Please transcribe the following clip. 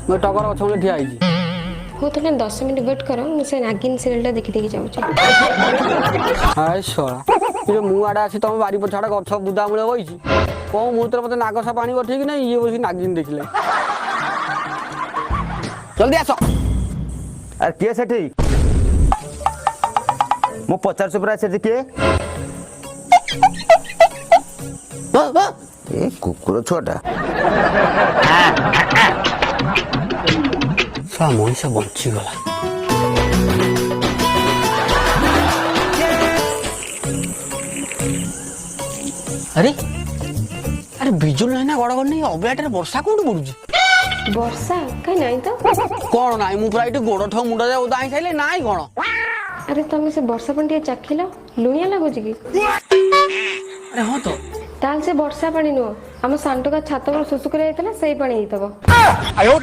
ମୁଁ ଟଗର ଗଛ ମୂଳେ ଠିଆ ହେଇଛି। ହଉ ତାହେଲେ 10 ମିନିଟ୍ ୱେଟ୍ କର, ମୁଁ ସେ ନାଗିନ ସିରିଏଲଟା ଦେଖିଦେଇକି ଯାଉଛି। ହାଏ ଶଳା, ଇଏ ମୁଁ ଆଡ଼େ ଆସି ତମ ବାରି ପଛଆଡ଼େ ଗଛ ବୁଦା ମୂଳେ ବଇଛି। କୋଉ ମୁହୂର୍ତ୍ତରେ ମତେ ନାଗ ସାପ ଆଣିବ ଠିକ ନାହିଁ, ଇଏ ବସିକି ନାଗିନ ଦେଖିଲେ। ଜଲ୍ଦି ଆସ। ଆରେ କିଏ ସେଠି? ମୁଁ ପଚାରୁଛି ପରା ସେଠି କିଏ? ଏ କୁକୁର ଛୁଆଟା। ଶଳା ମଣିଷ ବଞ୍ଚିଗଲା। ଆରେ ଆରେ ବିଜୁଳି ନାହିଁ ନା ଘଡ଼ଘଡ଼ି ନାହିଁ, ଅବେଳାଟାରେ ବର୍ଷା କୋଉଠୁ ପଡୁଛି? ବର୍ଷା କାଇଁ ନାହିଁ ତ? କଣ ନାହିଁ, ମୁଁ ପୁରା ଏଇଠି ଗୋଡ଼ ଠୁ ମୁଣ୍ଡ ଯାଏ ଓଦା ହେଇସାଇଲେ ନାଇଁ କଣ? ଆରେ ତମେ ସେ ବର୍ଷା ପାଣି ଟିକେ ଚାଖିଲ, ଲୁଣିଆ ଲାଗୁଛି କି? ଆରେ ହଁ ତ। ତାହେଲେ ସେ ବର୍ଷା ପାଣି ନୁହଁ, ଆମ ସାଣ୍ଟୁକା ଛାତ ଉପରେ ଶୁଶୁ କରି ଯାଇଥିଲା ସେଇ ପାଣି ହେଇଥିବ।